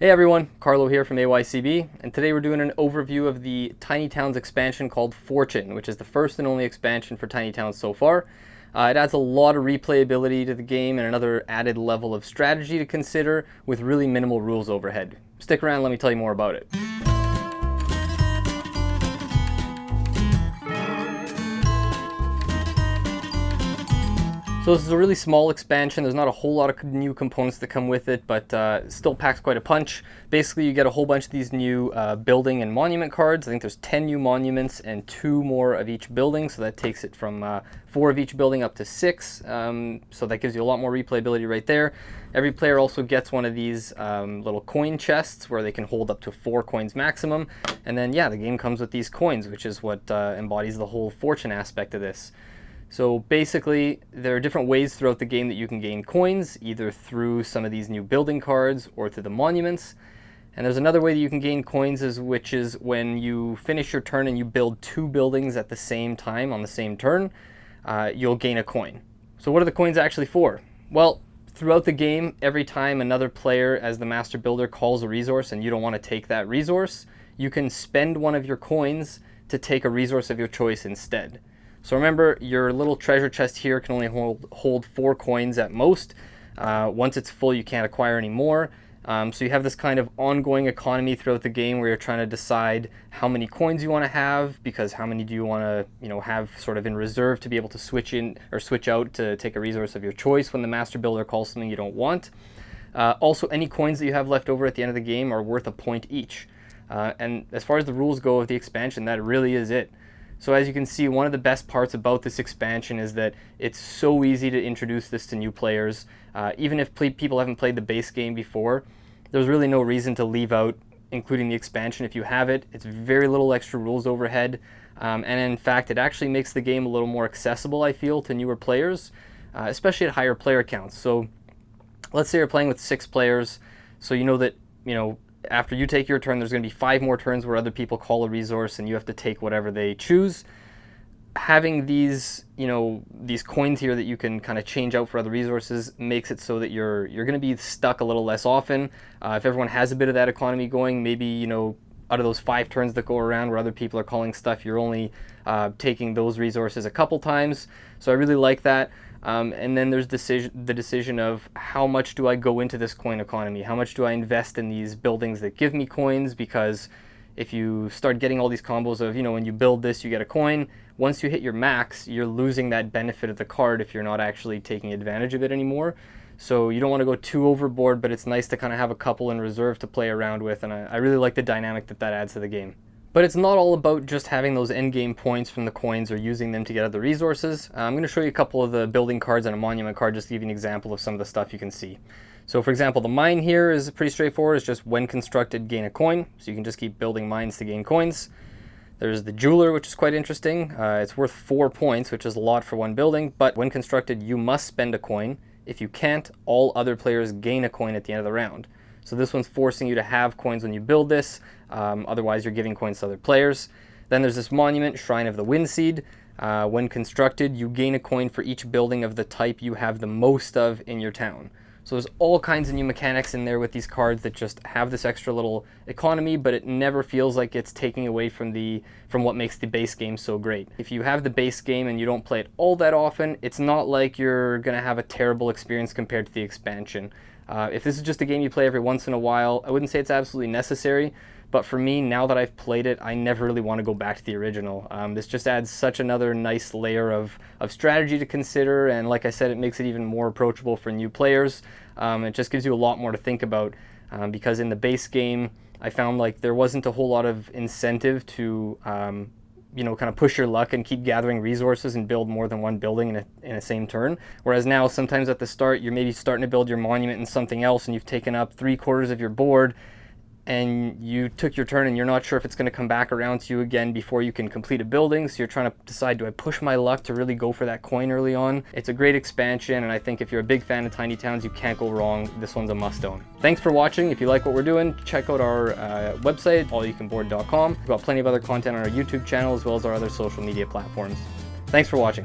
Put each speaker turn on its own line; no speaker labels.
Hey everyone, Carlo here from AYCB, and today we're doing an overview of the Tiny Towns expansion called Fortune, which is the first and only expansion for Tiny Towns so far. It adds a lot of replayability to the game and another added level of strategy to consider with really minimal rules overhead. Stick around, let me tell you more about it. So this is a really small expansion. There's not a whole lot of new components that come with it, but still packs quite a punch. Basically, you get a whole bunch of these new building and monument cards. I think there's 10 new monuments and 2 more of each building, so that takes it from 4 of each building up to 6. So that gives you a lot more replayability right there. Every player also gets one of these little coin chests where they can hold up to 4 coins maximum. And then, yeah, the game comes with these coins, which is what embodies the whole fortune aspect of this. So basically, there are different ways throughout the game that you can gain coins, either through some of these new building cards or through the monuments. And there's another way that you can gain coins, which is when you finish your turn and you build 2 buildings at the same time on the same turn, you'll gain a coin. So what are the coins actually for? Well, throughout the game, every time another player as the master builder calls a resource and you don't want to take that resource, you can spend one of your coins to take a resource of your choice instead. So remember, your little treasure chest here can only hold 4 coins at most. Once it's full, you can't acquire any more. So you have this kind of ongoing economy throughout the game where you're trying to decide how many coins you want to have, because how many do you want to, have sort of in reserve to be able to switch in or switch out to take a resource of your choice when the master builder calls something you don't want. Also, any coins that you have left over at the end of the game are worth a point each. And as far as the rules go of the expansion, that really is it. So as you can see, one of the best parts about this expansion is that it's so easy to introduce this to new players. Even if people haven't played the base game before, there's really no reason to leave out including the expansion if you have it. It's very little extra rules overhead. And in fact, it actually makes the game a little more accessible, I feel, to newer players, especially at higher player counts. So let's say you're playing with 6 players, so you know that, after you take your turn, there's going to be 5 more turns where other people call a resource and you have to take whatever they choose. Having these, these coins here that you can kind of change out for other resources makes it so that you're going to be stuck a little less often. If everyone has a bit of that economy going, maybe, out of those 5 turns that go around where other people are calling stuff, you're only taking those resources a couple times. So I really like that. And then there's the decision of how much do I go into this coin economy? How much do I invest in these buildings that give me coins? Because if you start getting all these combos of, when you build this, you get a coin. Once you hit your max, you're losing that benefit of the card if you're not actually taking advantage of it anymore. So you don't want to go too overboard, but it's nice to kind of have a couple in reserve to play around with. And I really like the dynamic that adds to the game. But it's not all about just having those endgame points from the coins or using them to get other resources. I'm going to show you a couple of the building cards and a monument card just to give you an example of some of the stuff you can see. So for example, the mine here is pretty straightforward. It's just when constructed, gain a coin. So you can just keep building mines to gain coins. There's the jeweler, which is quite interesting. It's worth 4 points, which is a lot for one building. But when constructed, you must spend a coin. If you can't, all other players gain a coin at the end of the round. So this one's forcing you to have coins when you build this. Otherwise, you're giving coins to other players. Then there's this monument, Shrine of the Windseed. When constructed, you gain a coin for each building of the type you have the most of in your town. So there's all kinds of new mechanics in there with these cards that just have this extra little economy, but it never feels like it's taking away from what makes the base game so great. If you have the base game and you don't play it all that often, it's not like you're going to have a terrible experience compared to the expansion. If this is just a game you play every once in a while, I wouldn't say it's absolutely necessary, but for me, now that I've played it, I never really want to go back to the original. This just adds such another nice layer of strategy to consider, and like I said, it makes it even more approachable for new players. It just gives you a lot more to think about, because in the base game, I found like there wasn't a whole lot of incentive to kind of push your luck and keep gathering resources and build more than one building in a same turn. Whereas now, sometimes at the start, you're maybe starting to build your monument in something else and you've taken up 3/4 of your board and you took your turn and you're not sure if it's going to come back around to you again before you can complete a building. So you're trying to decide, do I push my luck to really go for that coin early on? It's a great expansion, and I think if you're a big fan of Tiny Towns, you can't go wrong. This one's a must-own. Thanks for watching. If you like what we're doing, check out our website, allyoucanboard.com. We've got plenty of other content on our YouTube channel as well as our other social media platforms. Thanks for watching.